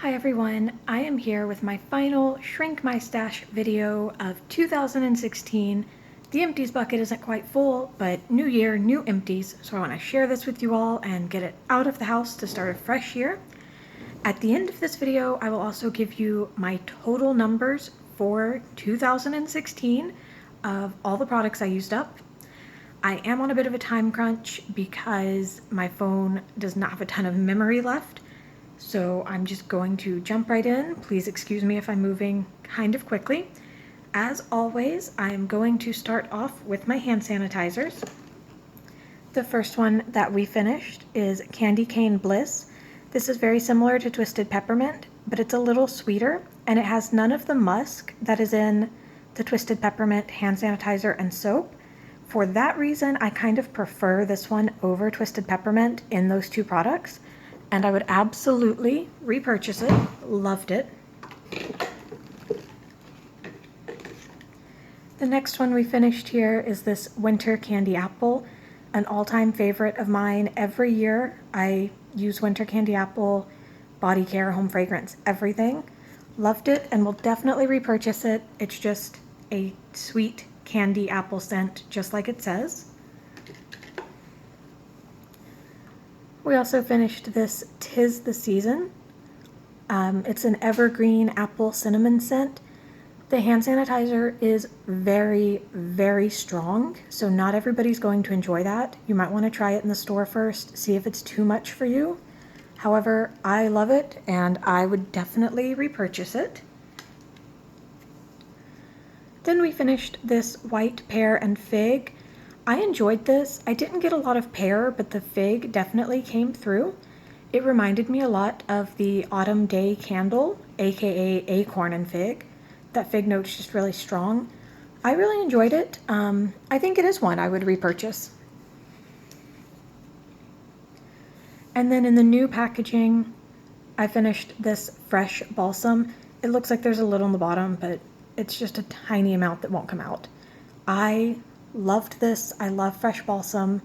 Hi everyone, I am here with my final Shrink My Stash video of 2016. The empties bucket isn't quite full, but new year, new empties, so I want to share this with you all and get it out of the house to start a fresh year. At the end of this video, I will also give you my total numbers for 2016 of all the products I used up. I am on a bit of a time crunch because my phone does not have a ton of memory left. So I'm just going to jump right in. Please excuse me if I'm moving kind of quickly. As always, I am going to start off with my hand sanitizers. The first one that we finished is Candy Cane Bliss. This is very similar to Twisted Peppermint, but it's a little sweeter, and it has none of the musk that is in the Twisted Peppermint hand sanitizer and soap. For that reason, I kind of prefer this one over Twisted Peppermint in those two products. And I would absolutely repurchase it. Loved it. The next one we finished here is this Winter Candy Apple, an all-time favorite of mine. Every year I use Winter Candy Apple, body care, home fragrance, everything. Loved it and will definitely repurchase it. It's just a sweet candy apple scent, just like it says. We also finished this 'Tis the Season. It's an evergreen apple cinnamon scent. The hand sanitizer is very, very strong, so not everybody's going to enjoy that. You might want to try it in the store first, see if it's too much for you. However, I love it and I would definitely repurchase it. Then we finished this White Pear and Fig. I enjoyed this. I didn't get a lot of pear, but the fig definitely came through. It reminded me a lot of the Autumn Day Candle, aka Acorn and Fig. That fig note's just really strong. I really enjoyed it. I think it is one I would repurchase. And then in the new packaging, I finished this Fresh Balsam. It looks like there's a little on the bottom, but it's just a tiny amount that won't come out. I loved this. I love Fresh Balsam.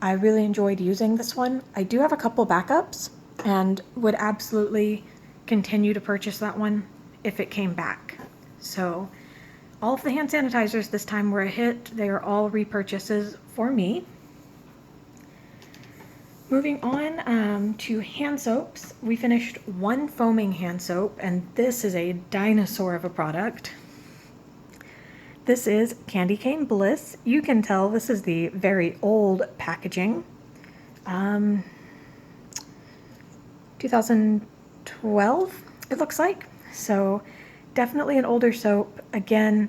I really enjoyed using this one. I do have a couple backups and would absolutely continue to purchase that one if it came back. So all of the hand sanitizers this time were a hit. They are all repurchases for me. Moving on to hand soaps. We finished one foaming hand soap, and this is a dinosaur of a product. This is Candy Cane Bliss. You can tell this is the very old packaging. 2012, it looks like. So definitely an older soap. Again,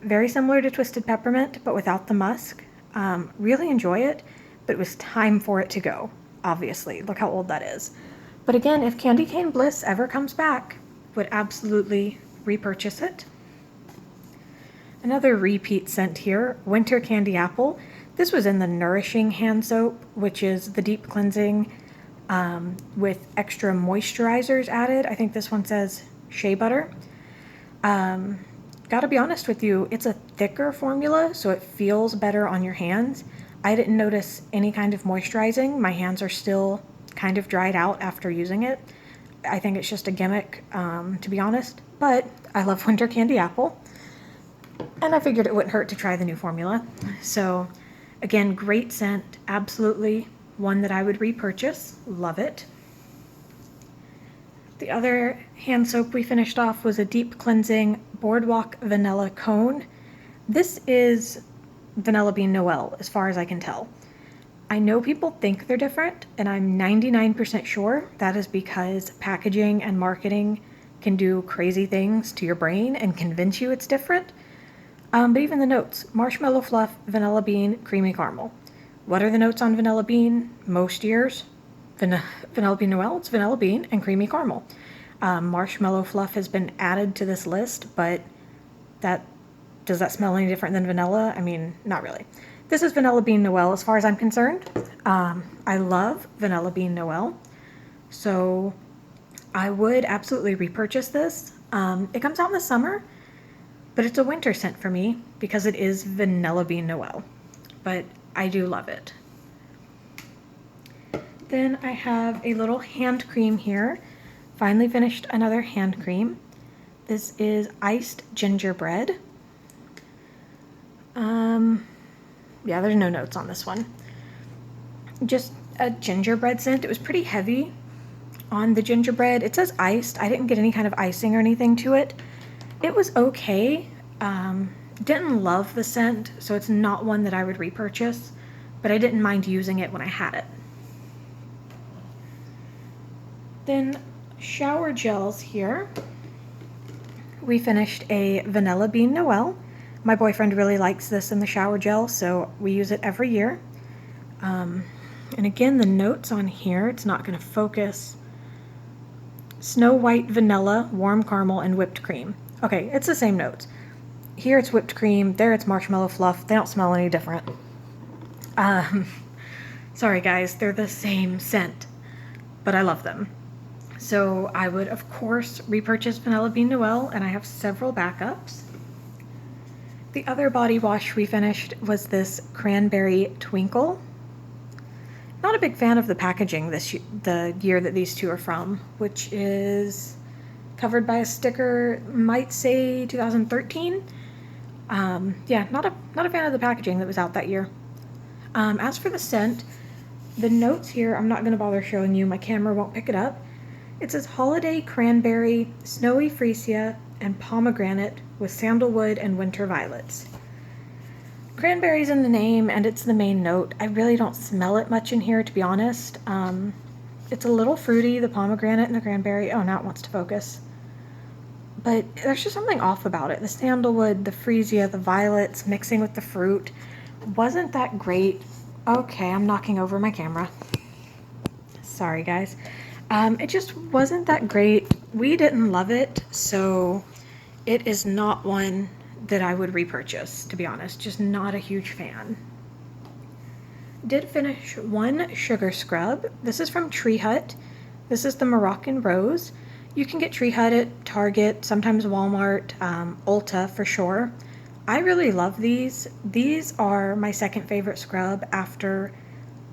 very similar to Twisted Peppermint, but without the musk. Really enjoy it, but it was time for it to go, obviously. Look how old that is. But again, if Candy Cane Bliss ever comes back, would absolutely repurchase it. Another repeat scent here, Winter Candy Apple. This was in the Nourishing hand soap, which is the deep cleansing with extra moisturizers added. I think this one says shea butter. Gotta be honest with you, it's a thicker formula, so it feels better on your hands. I didn't notice any kind of moisturizing. My hands are still kind of dried out after using it. I think it's just a gimmick, to be honest, but I love Winter Candy Apple. And I figured it wouldn't hurt to try the new formula. So again, great scent, absolutely one that I would repurchase. Love it. The other hand soap we finished off was a deep cleansing Boardwalk Vanilla Cone. This is Vanilla Bean Noel, as far as I can tell. I know people think they're different, and I'm 99% sure that is because packaging and marketing can do crazy things to your brain and convince you it's different. But even the notes, marshmallow fluff, vanilla bean, creamy caramel. What are the notes on vanilla bean? Most years, vanilla bean Noel, it's vanilla bean and creamy caramel. Marshmallow fluff has been added to this list, but does that smell any different than vanilla? I mean, not really. This is vanilla bean Noel as far as I'm concerned. I love vanilla bean Noel, so I would absolutely repurchase this. It comes out in the summer, but it's a winter scent for me because it is Vanilla Bean Noel. But I do love it. Then I have a little hand cream here Finally finished another hand cream. This is iced gingerbread. Yeah, there's no notes on this one. Just a gingerbread scent. It was pretty heavy on the gingerbread. It says iced. I didn't get any kind of icing or anything to it. It was okay. Didn't love the scent, so it's not one that I would repurchase, but I didn't mind using it when I had it. Then shower gels here. We finished a Vanilla Bean Noel. My boyfriend really likes this in the shower gel, so we use it every year. And again, the notes on here, it's not going to focus. Snow White Vanilla, Warm Caramel, and Whipped Cream. Okay, it's the same notes. Here it's whipped cream, there it's marshmallow fluff. They don't smell any different. Sorry guys, they're the same scent, but I love them. So I would, of course, repurchase Vanilla Bean Noel, and I have several backups. The other body wash we finished was this Cranberry Twinkle. Not a big fan of the packaging the year that these two are from, which is covered by a sticker, might say 2013. Yeah, not a fan of the packaging that was out that year. As for the scent, the notes here, I'm not going to bother showing you. My camera won't pick it up. It says Holiday Cranberry, Snowy Freesia, and Pomegranate with Sandalwood and Winter Violets. Cranberry's in the name, and it's the main note. I really don't smell it much in here, to be honest. It's a little fruity, the pomegranate and the cranberry. Oh, now it wants to focus. But there's just something off about it. The sandalwood, the freesia, the violets mixing with the fruit wasn't that great. Okay, I'm knocking over my camera. Sorry, guys. It just wasn't that great. We didn't love it, so it is not one that I would repurchase, to be honest. Just not a huge fan. Did finish one sugar scrub. This is from Tree Hut. This is the Moroccan Rose. You can get Tree Hut at Target, sometimes Walmart, Ulta for sure. I really love these. These are my second favorite scrub after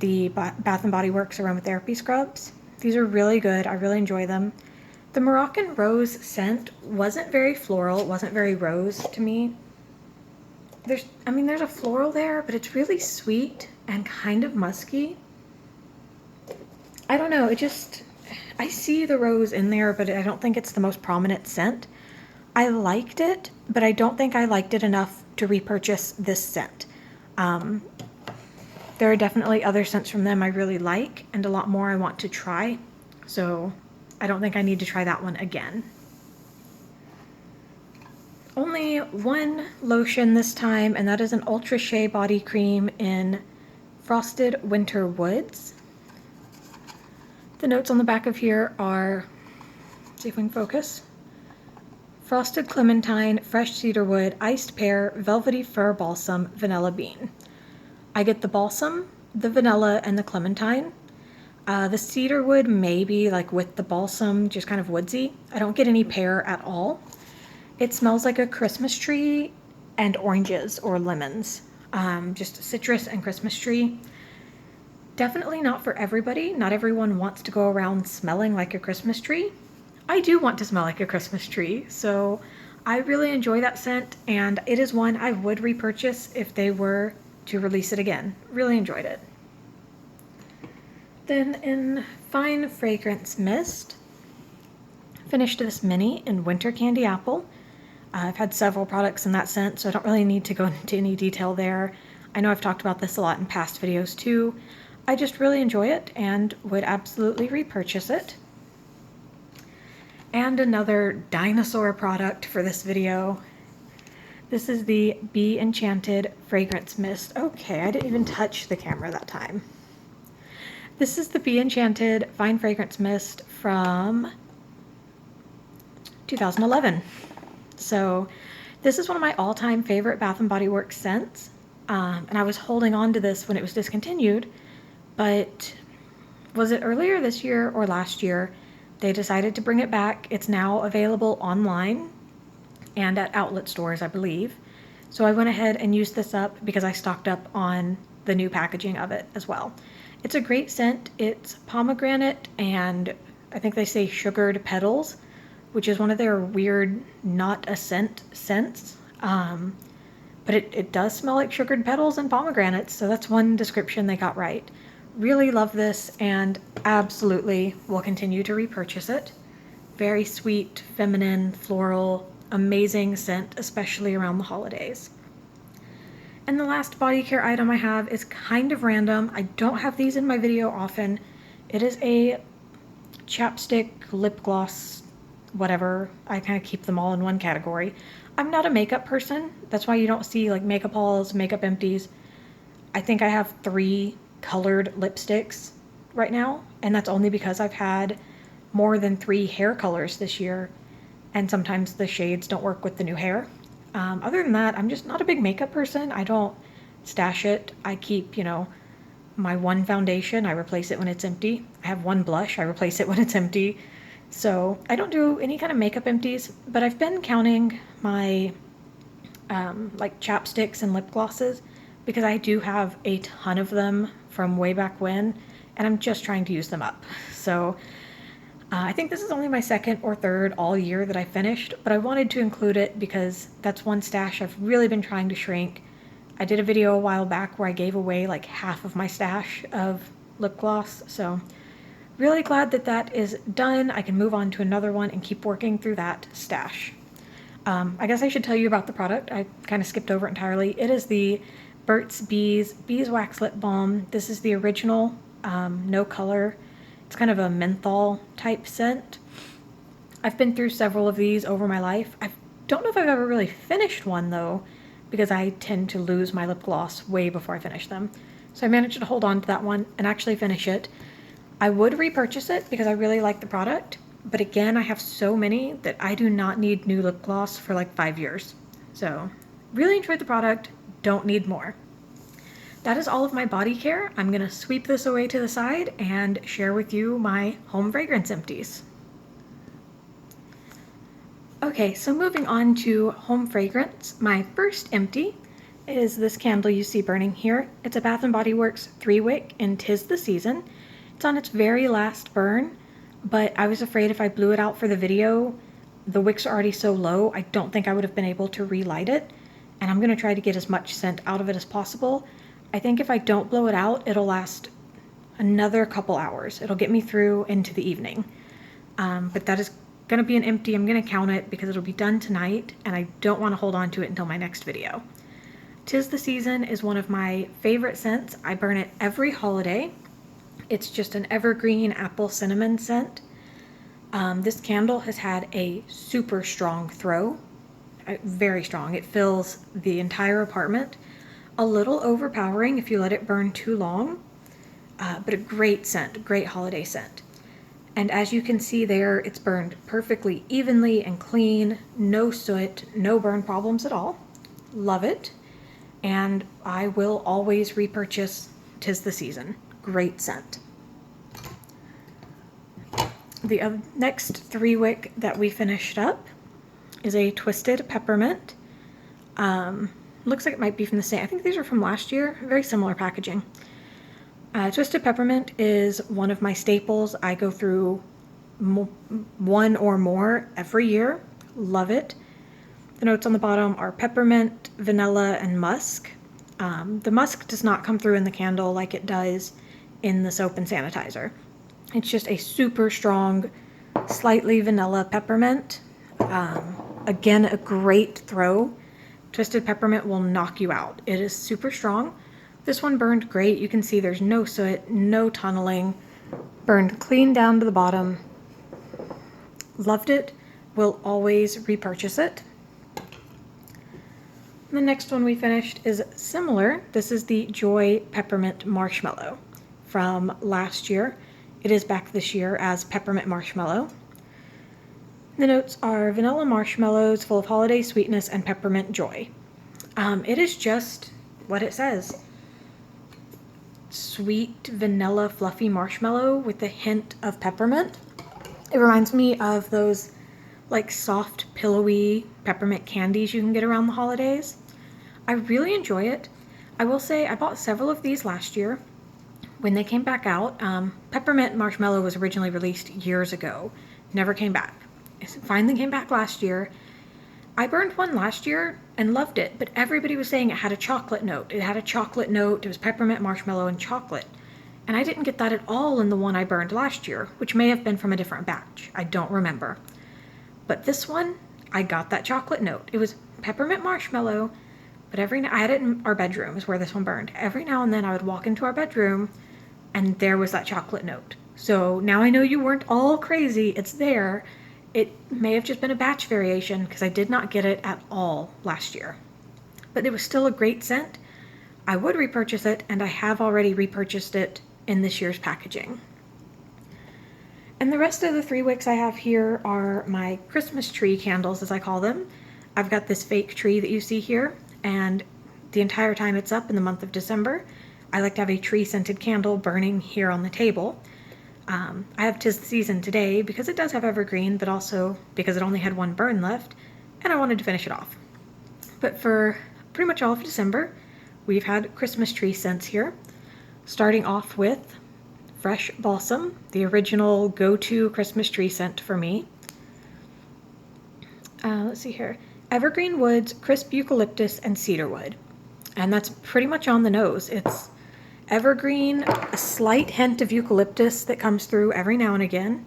the Bath & Body Works aromatherapy scrubs. These are really good. I really enjoy them. The Moroccan Rose scent wasn't very floral. It wasn't very rose to me. There's a floral there, but it's really sweet and kind of musky. I don't know. I see the rose in there, but I don't think it's the most prominent scent. I liked it, but I don't think I liked it enough to repurchase this scent. There are definitely other scents from them I really like, and a lot more I want to try. So I don't think I need to try that one again. Only one lotion this time, and that is an Ultra Shea body cream in Frosted Winter Woods. The notes on the back of here are, see if we can focus, Frosted Clementine, Fresh Cedarwood, Iced Pear, Velvety Fir Balsam, Vanilla Bean. I get the balsam, the vanilla, and the clementine. The cedarwood maybe like with the balsam, just kind of woodsy. I don't get any pear at all. It smells like a Christmas tree and oranges or lemons. Just citrus and Christmas tree. Definitely not for everybody. Not everyone wants to go around smelling like a Christmas tree. I do want to smell like a Christmas tree, so I really enjoy that scent, and it is one I would repurchase if they were to release it again. Really enjoyed it. Then in Fine Fragrance Mist, finished this mini in Winter Candy Apple. I've had several products in that scent, so I don't really need to go into any detail there. I know I've talked about this a lot in past videos too. I just really enjoy it and would absolutely repurchase it. And another dinosaur product for this video. This is the Be Enchanted Fragrance Mist. Okay, I didn't even touch the camera that time. This is the Be Enchanted Fine Fragrance Mist from 2011. So this is one of my all-time favorite Bath & Body Works scents. And I was holding on to this when it was discontinued, but was it earlier this year or last year? They decided to bring it back. It's now available online and at outlet stores, I believe. So I went ahead and used this up because I stocked up on the new packaging of it as well. It's a great scent. It's pomegranate and I think they say sugared petals, which is one of their weird not a scent scents. But it does smell like sugared petals and pomegranates, so that's one description they got right. Really love this and absolutely will continue to repurchase it. Very sweet, feminine, floral, amazing scent, especially around the holidays. And the last body care item I have is kind of random. I don't have these in my video often. It is a chapstick, lip gloss, whatever. I kind of keep them all in one category. I'm not a makeup person. That's why you don't see like makeup hauls, makeup empties. I think I have 3 colored lipsticks right now, and that's only because I've had more than 3 hair colors this year, and sometimes the shades don't work with the new hair. Other than that, I'm just not a big makeup person. I don't stash it. I keep, my one foundation, I replace it when it's empty. I have one blush, I replace it when it's empty. So I don't do any kind of makeup empties, but I've been counting my like chapsticks and lip glosses because I do have a ton of them from way back when, and I'm just trying to use them up. So I think this is only my 2nd or 3rd all year that I finished, but I wanted to include it because that's one stash I've really been trying to shrink. I did a video a while back where I gave away like half of my stash of lip gloss, so really glad that that is done. I can move on to another one and keep working through that stash. I guess I should tell you about the product. I kind of skipped over it entirely. It is the Burts Beeswax Lip Balm. This is the original, no color. It's kind of a menthol type scent. I've been through several of these over my life. I don't know if I've ever really finished one though, because I tend to lose my lip gloss way before I finish them. So I managed to hold on to that one and actually finish it. I would repurchase it because I really like the product, but again, I have so many that I do not need new lip gloss for like 5 years. So really enjoyed the product, don't need more. That is all of my body care. I'm gonna sweep this away to the side and share with you my home fragrance empties. Okay, so moving on to home fragrance, my first empty is this candle you see burning here. It's a Bath & Body Works 3-wick in 'Tis the Season. It's on its very last burn, but I was afraid if I blew it out for the video, the wicks are already so low, I don't think I would have been able to relight it, and I'm gonna try to get as much scent out of it as possible. I think if I don't blow it out, it'll last another couple hours. It'll get me through into the evening. But that is gonna be an empty. I'm gonna count it because it'll be done tonight, and I don't wanna hold on to it until my next video. 'Tis the Season is one of my favorite scents. I burn it every holiday. It's just an evergreen apple cinnamon scent. This candle has had a super strong throw, very strong. It fills the entire apartment. A little overpowering if you let it burn too long, but a great scent, great holiday scent. And as you can see there, it's burned perfectly evenly and clean, no soot, no burn problems at all. Love it. And I will always repurchase 'Tis the Season. Great scent. The next 3-wick that we finished up is a Twisted Peppermint. Looks like it might be from the same, I think these are from last year, very similar packaging. Twisted Peppermint is one of my staples. I go through one or more every year. Love it. The notes on the bottom are peppermint, vanilla, and musk. The musk does not come through in the candle like it does in the soap and sanitizer. It's just a super strong, slightly vanilla peppermint. Again, a great throw. Twisted Peppermint will knock you out. It is super strong. This one burned great. You can see there's no soot, no tunneling. Burned clean down to the bottom. Loved it. Will always repurchase it. The next one we finished is similar. This is the Joy Peppermint Marshmallow from last year. It is back this year as Peppermint Marshmallow. The notes are vanilla marshmallows full of holiday sweetness and peppermint joy. It is just what it says. Sweet vanilla fluffy marshmallow with a hint of peppermint. It reminds me of those like soft pillowy peppermint candies you can get around the holidays. I really enjoy it. I will say I bought several of these last year when they came back out, Peppermint Marshmallow was originally released years ago. Never came back. It finally came back last year. I burned one last year and loved it, but everybody was saying it had a chocolate note. It had a chocolate note. It was peppermint marshmallow and chocolate. And I didn't get that at all in the one I burned last year, which may have been from a different batch. I don't remember. But this one, I got that chocolate note. It was peppermint marshmallow, but I had it in our bedroom is where this one burned. Every now and then I would walk into our bedroom and there was that chocolate note. So now I know you weren't all crazy. It's there. It may have just been a batch variation because I did not get it at all last year. But it was still a great scent. I would repurchase it, and I have already repurchased it in this year's packaging. And the rest of the 3 wicks I have here are my Christmas tree candles, as I call them. I've got this fake tree that you see here, and the entire time it's up in the month of December, I like to have a tree-scented candle burning here on the table. I have 'Tis the Season today because it does have evergreen, but also because it only had one burn left, and I wanted to finish it off. But for pretty much all of December, we've had Christmas tree scents here, starting off with Fresh Balsam, the original go-to Christmas tree scent for me. Let's see here. Evergreen woods, crisp eucalyptus, and cedarwood. And that's pretty much on the nose. It's evergreen, a slight hint of eucalyptus that comes through every now and again.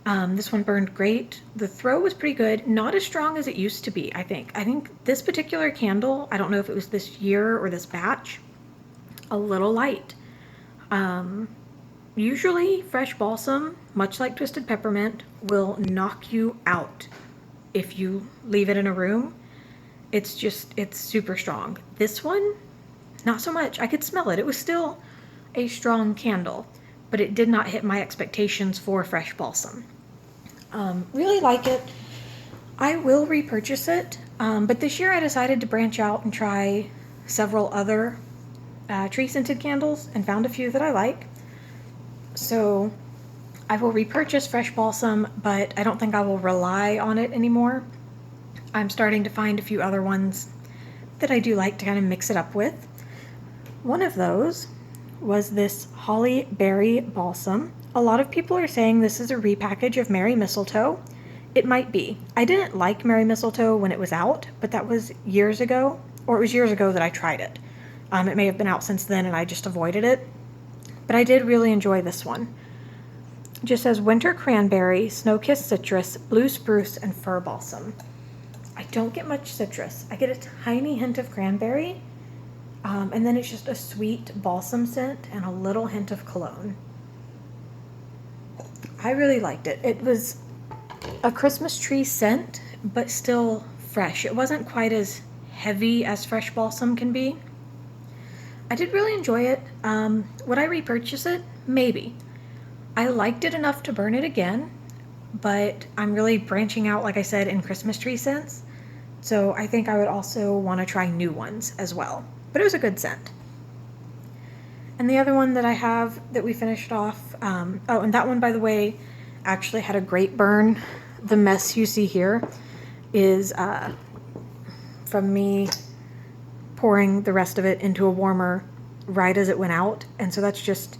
This one burned great. The throw was pretty good. Not as strong as it used to be, I think. I think this particular candle, I don't know if it was this year or this batch, a little light. Usually fresh balsam, much like twisted peppermint, will knock you out if you leave it in a room. It's super strong. This one, not so much. I could smell it. It was still a strong candle, but it did not hit my expectations for fresh balsam. Really like it. I will repurchase it, but this year I decided to branch out and try several other tree-scented candles and found a few that I like. So I will repurchase fresh balsam, but I don't think I will rely on it anymore. I'm starting to find a few other ones that I do like to kind of mix it up with. One of those was this Holly Berry Balsam. A lot of people are saying this is a repackage of Merry Mistletoe. It might be. I didn't like Merry Mistletoe when it was out, but that was years ago, or it was years ago that I tried it. It may have been out since then and I just avoided it, but I did really enjoy this one. It just says winter cranberry, snow-kissed citrus, blue spruce, and fir balsam. I don't get much citrus. I get a tiny hint of cranberry, and then it's just a sweet balsam scent and a little hint of cologne. I really liked it. It was a Christmas tree scent, but still fresh. It wasn't quite as heavy as fresh balsam can be. I did really enjoy it. Would I repurchase it? Maybe. I liked it enough to burn it again, but I'm really branching out, like I said, in Christmas tree scents. So I think I would also want to try new ones as well. But it was a good scent. And the other one that I have that we finished off, and that one, by the way, actually had a great burn. The mess you see here is from me pouring the rest of it into a warmer right as it went out. And so that's just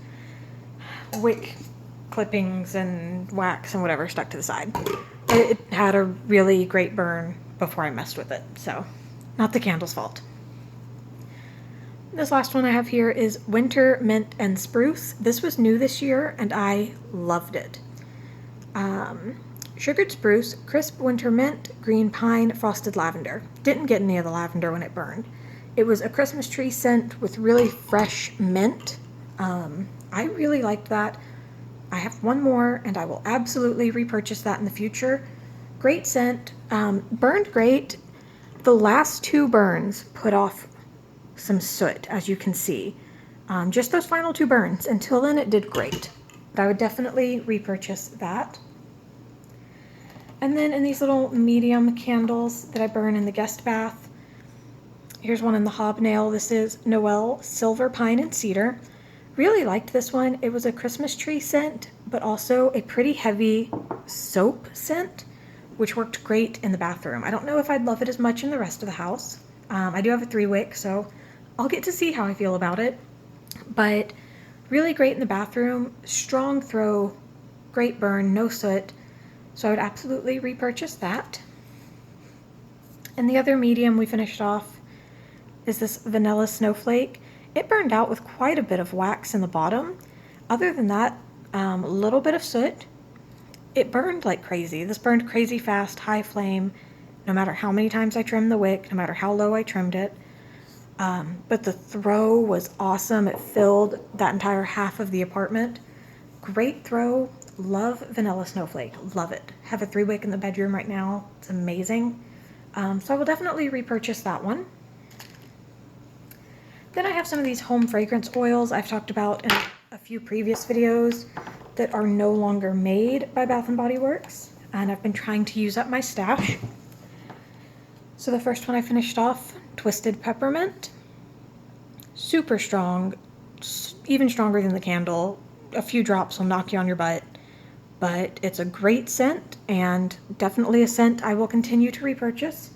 wick clippings and wax and whatever stuck to the side. It had a really great burn before I messed with it, so not the candle's fault. This last one I have here is Winter Mint and Spruce. This was new this year and I loved it. Sugared spruce, crisp winter mint, green pine, frosted lavender. Didn't get any of the lavender when it burned. It was a Christmas tree scent with really fresh mint. I really liked that. I have one more and I will absolutely repurchase that in the future. Great scent, burned great. The last 2 burns put off some soot, as you can see. Just those final 2 burns. Until then it did great. But I would definitely repurchase that. And then in these little medium candles that I burn in the guest bath, here's one in the hobnail. This is Noel Silver Pine and Cedar. Really liked this one. It was a Christmas tree scent, but also a pretty heavy soap scent, which worked great in the bathroom. I don't know if I'd love it as much in the rest of the house. I do have a 3 wick, so I'll get to see how I feel about it. But Really great in the bathroom, strong throw, great burn, no soot. So I would absolutely repurchase that. And the other medium we finished off is this Vanilla Snowflake. It burned out with quite a bit of wax in the bottom. Other than that, a little bit of soot. It burned like crazy. This burned crazy fast, high flame, no matter how many times I trimmed the wick, no matter how low I trimmed it. But the throw was awesome. It filled that entire half of the apartment. Great throw. Love Vanilla Snowflake. Love it. Have a 3-wick in the bedroom right now. It's amazing. So I will definitely repurchase that one. Then I have some of these home fragrance oils I've talked about in a few previous videos that are no longer made by Bath & Body Works, and I've been trying to use up my stash. So the first one I finished off, Twisted Peppermint. Super strong, even stronger than the candle. A few drops will knock you on your butt, but it's a great scent, and definitely a scent I will continue to repurchase.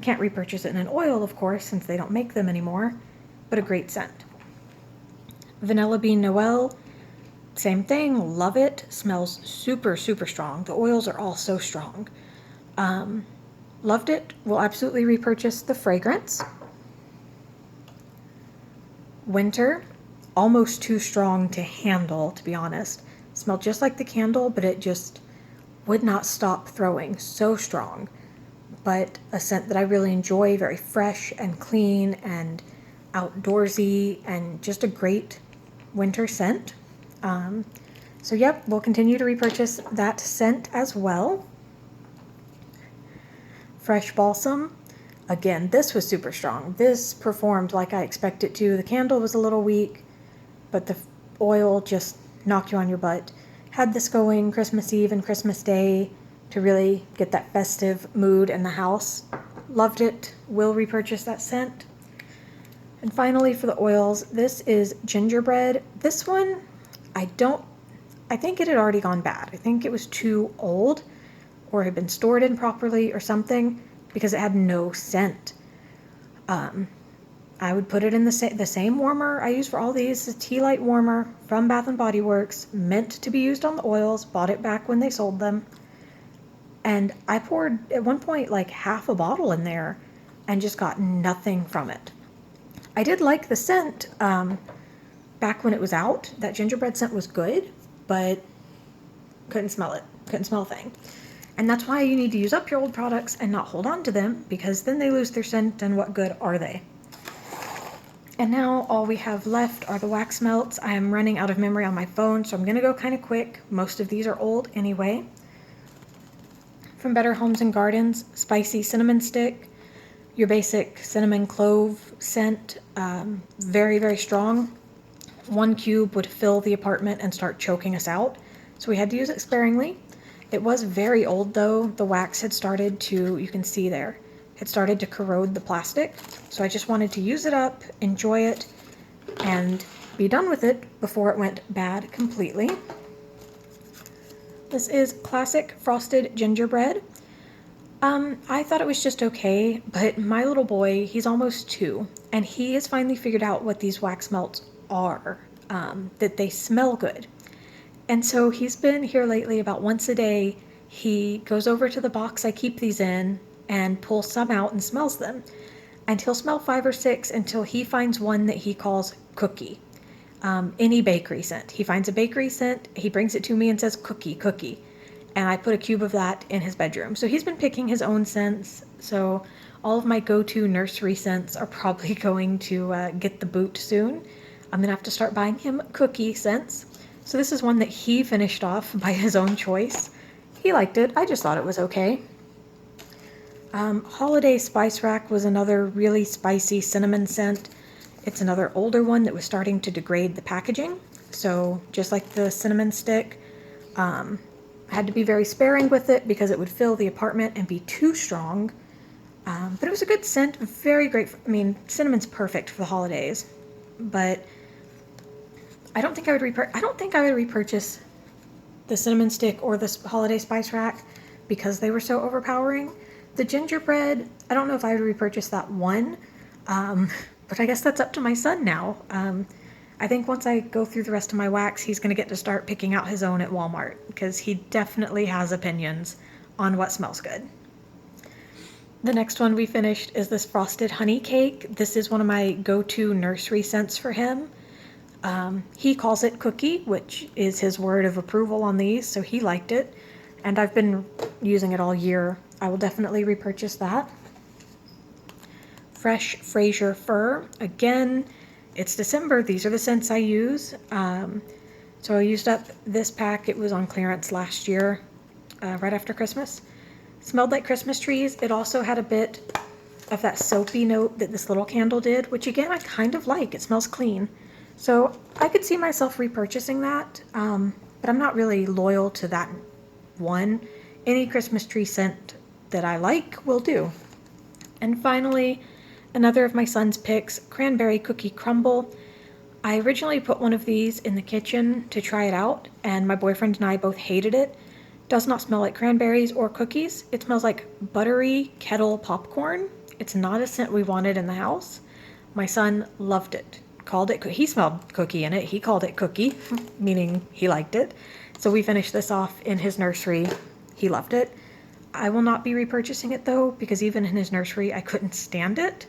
Can't repurchase it in an oil, of course, since they don't make them anymore, but a great scent. Vanilla Bean Noel, same thing, love it. Smells super, super strong. The oils are all so strong. Loved it. Will absolutely repurchase the fragrance. Winter, almost too strong to handle, to be honest. Smelled just like the candle, but it just would not stop throwing. So strong. But a scent that I really enjoy, very fresh and clean and outdoorsy, and just a great winter scent. So yep, we'll continue to repurchase that scent as well. Fresh Balsam. Again, this was super strong. This performed like I expected it to. The candle was a little weak, but the oil just knocked you on your butt. Had this going Christmas Eve and Christmas Day to really get that festive mood in the house. Loved it. Will repurchase that scent. And finally for the oils, this is Gingerbread. This one, I think it had already gone bad. I think it was too old or had been stored improperly or something because it had no scent. I would put it in the same warmer I use for all these, the Tea Light Warmer from Bath & Body Works, meant to be used on the oils, bought it back when they sold them. And I poured, at one point, like half a bottle in there and just got nothing from it. I did like the scent back when it was out. That gingerbread scent was good, but couldn't smell it. Couldn't smell a thing. And that's why you need to use up your old products and not hold on to them, because then they lose their scent, and what good are they? And now all we have left are the wax melts. I am running out of memory on my phone, so I'm going to go kind of quick. Most of these are old anyway. From Better Homes and Gardens, Spicy Cinnamon Stick. Your basic cinnamon clove scent, very, very strong. 1 cube would fill the apartment and start choking us out, so we had to use it sparingly. It was very old though. The wax had started to, you can see there, it started to corrode the plastic. So I just wanted to use it up, enjoy it, and be done with it before it went bad completely. This is Classic Frosted Gingerbread. I thought it was just okay, but my little boy, he's almost 2, and he has finally figured out what these wax melts are, that they smell good. And so he's been here lately about once a day. He goes over to the box I keep these in and pulls some out and smells them. And he'll smell 5 or 6 until he finds one that he calls cookie. Any bakery scent. He finds a bakery scent, he brings it to me and says cookie, cookie. And I put a cube of that in his bedroom. So he's been picking his own scents. So all of my go-to nursery scents are probably going to get the boot soon. I'm gonna have to start buying him cookie scents. So this is one that he finished off by his own choice. He liked it. I just thought it was okay. Holiday Spice Rack was another really spicy cinnamon scent. It's another older one that was starting to degrade the packaging. So just like the cinnamon stick, had to be very sparing with it because it would fill the apartment and be too strong. But it was a good scent, very great. Cinnamon's perfect for the holidays, but I don't think I would repurchase the cinnamon stick or the holiday spice rack because they were so overpowering. The gingerbread, I don't know if I would repurchase that one, but I guess that's up to my son now. I think once I go through the rest of my wax, he's going to get to start picking out his own at Walmart, because he definitely has opinions on what smells good. The next one we finished is this Frosted Honey Cake. This is one of my go-to nursery scents for him. He calls it cookie, which is his word of approval on these, so he liked it. And I've been using it all year. I will definitely repurchase that. Fresh Fraser Fir. Again, it's December. These are the scents I use. So I used up this pack. It was on clearance last year, right after Christmas. Smelled like Christmas trees. It also had a bit of that soapy note that this little candle did, which again, I kind of like. It smells clean. So I could see myself repurchasing that, but I'm not really loyal to that one. Any Christmas tree scent that I like will do. And finally, another of my son's picks, Cranberry Cookie Crumble. I originally put one of these in the kitchen to try it out, and my boyfriend and I both hated it. Does not smell like cranberries or cookies. It smells like buttery kettle popcorn. It's not a scent we wanted in the house. My son loved it. He smelled cookie in it. He called it cookie, meaning he liked it. So we finished this off in his nursery. He loved it. I will not be repurchasing it though, because even in his nursery, I couldn't stand it.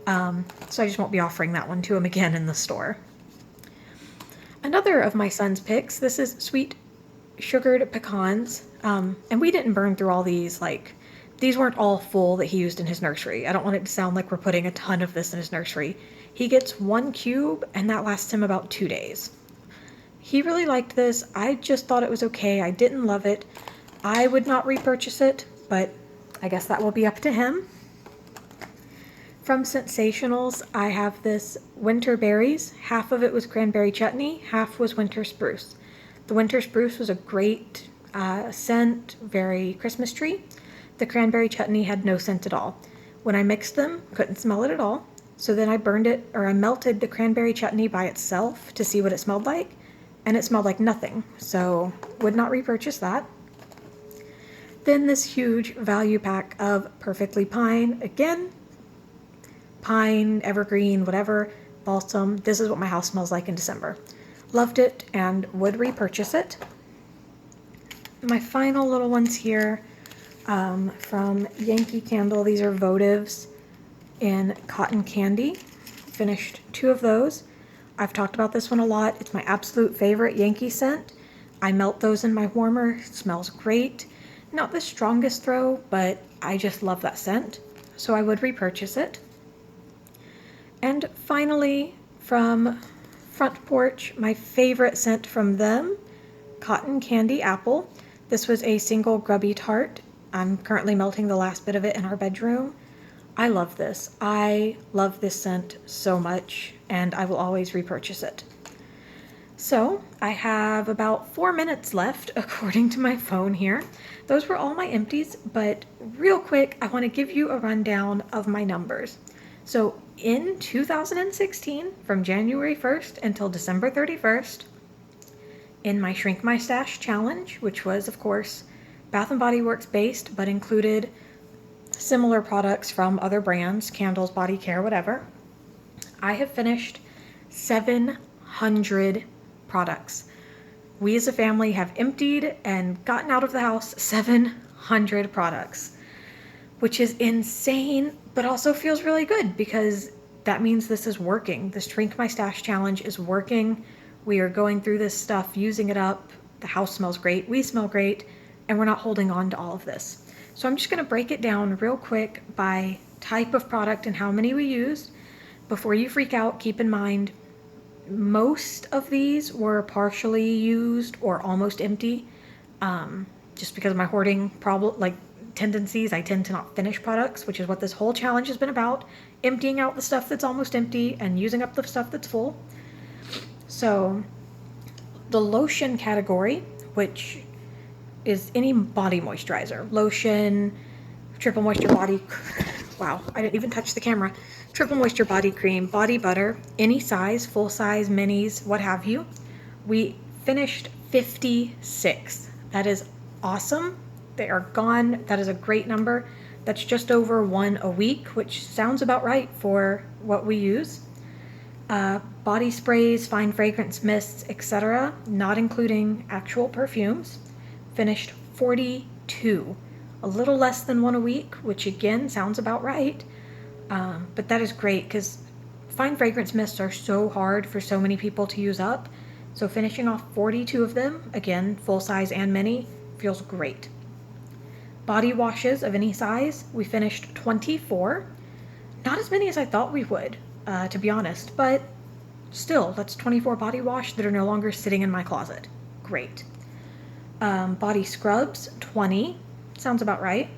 So I just won't be offering that one to him again in the store. Another of my son's picks, this is Sweet Sugared Pecans. And we didn't burn through all these, these weren't all full that he used in his nursery. I don't want it to sound like we're putting a ton of this in his nursery. He gets 1 cube and that lasts him about 2 days. He really liked this. I just thought it was okay. I didn't love it. I would not repurchase it, but I guess that will be up to him. From Sensationals, I have this Winter Berries. Half of it was cranberry chutney, half was winter spruce. The winter spruce was a great scent, very Christmas tree. The cranberry chutney had no scent at all. When I mixed them, couldn't smell it at all. So then I I melted the cranberry chutney by itself to see what it smelled like, and it smelled like nothing. So would not repurchase that. Then this huge value pack of Perfectly Pine. Again, pine, evergreen, whatever, balsam. This is what my house smells like in December. Loved it and would repurchase it. My final little ones here from Yankee Candle. These are votives in cotton candy. Finished 2 of those. I've talked about this one a lot. It's my absolute favorite Yankee scent. I melt those in my warmer. It smells great. Not the strongest throw, but I just love that scent. So I would repurchase it. And finally, from Front Porch, my favorite scent from them, Cotton Candy Apple. This was a single grubby tart. I'm currently melting the last bit of it in our bedroom. I love this. I love this scent so much, and I will always repurchase it. So I have about 4 minutes left according to my phone here. Those were all my empties, but real quick, I want to give you a rundown of my numbers. So in 2016, from January 1st until December 31st, in my Shrink My Stash challenge, which was, of course, Bath & Body Works based, but included similar products from other brands, candles, body care, whatever, I have finished 700 products. We as a family have emptied and gotten out of the house 700 products, which is insane, but also feels really good because that means this is working. This Shrink My Stash challenge is working. We are going through this stuff, using it up. The house smells great. We smell great, and we're not holding on to all of this. So I'm just going to break it down real quick by type of product and how many we used. Before you freak out, keep in mind, most of these were partially used or almost empty. Just because of my hoarding tendencies, I tend to not finish products, which is what this whole challenge has been about. Emptying out the stuff that's almost empty and using up the stuff that's full. So the lotion category, which is any body moisturizer, lotion, triple moisture body, wow, I didn't even touch the camera, triple moisture body cream, body butter, any size, full size, minis, what have you. We finished 56. That is awesome. They are gone. That is a great number. That's just over 1 a week, which sounds about right for what we use. body sprays, fine fragrance mists, etc., not including actual perfumes, finished 42. A little less than one a week, which again sounds about right. But that is great because fine fragrance mists are so hard for so many people to use up. So finishing off 42 of them, again, full size and mini, feels great. Body washes of any size, we finished 24. Not as many as I thought we would, to be honest, but still, that's 24 body wash that are no longer sitting in my closet. Great. Body scrubs, 20. Sounds about right.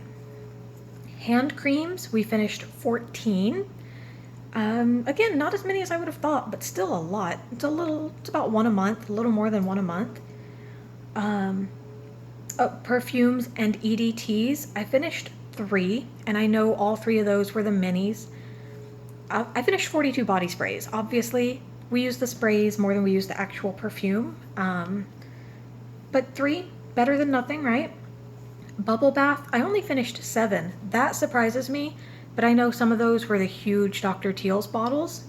Hand creams, we finished 14. Again, not as many as I would have thought, but still a lot. It's about one a month, a little more than one a month. Perfumes and EDTs, I finished 3, and I know all 3 of those were the minis. I finished 42 body sprays. Obviously, we use the sprays more than we use the actual perfume. But 3, better than nothing, right? Bubble bath, I only finished 7. That surprises me, but I know some of those were the huge Dr. Teal's bottles.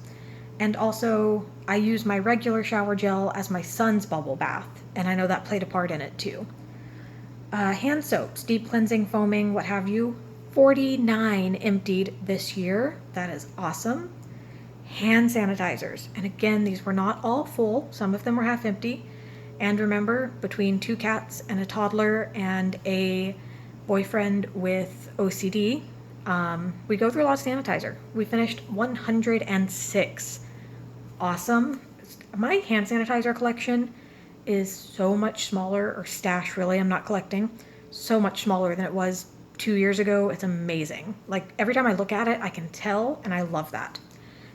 And also, I use my regular shower gel as my son's bubble bath, and I know that played a part in it too. Hand soaps, deep cleansing, foaming, what have you. 49 emptied this year. That is awesome. Hand sanitizers. And again, these were not all full. Some of them were half empty. And remember, between 2 cats and a toddler and a boyfriend with OCD, we go through a lot of sanitizer. We finished 106. Awesome. My hand sanitizer collection is so much smaller, or stash really, I'm not collecting, so much smaller than it was 2 years ago. It's amazing. Like every time I look at it, I can tell, and I love that.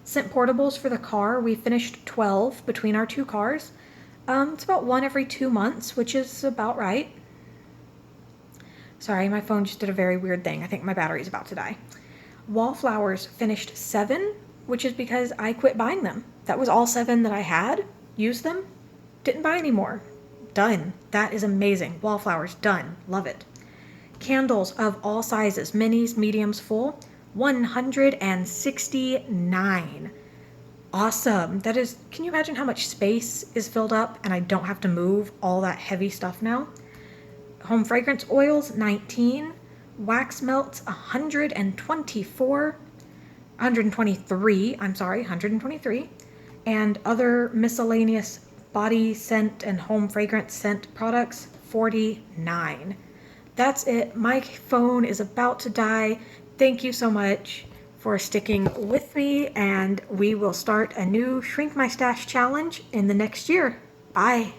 Scent portables for the car, we finished 12 between our 2 cars. It's about 1 every 2 months, which is about right. Sorry, my phone just did a very weird thing. I think my battery's about to die. Wallflowers finished 7, which is because I quit buying them. That was all 7 that I had. Used them. Didn't buy any more. Done. That is amazing. Wallflowers, done. Love it. Candles of all sizes, minis, mediums, full, 169. Awesome. That is, can you imagine how much space is filled up and I don't have to move all that heavy stuff now? Home fragrance oils, 19. Wax melts, 123. And other miscellaneous body scent and home fragrance scent products, 49. That's it. My phone is about to die. Thank you so much for sticking with me, and we will start a new Shrink My Stash challenge in the next year. Bye.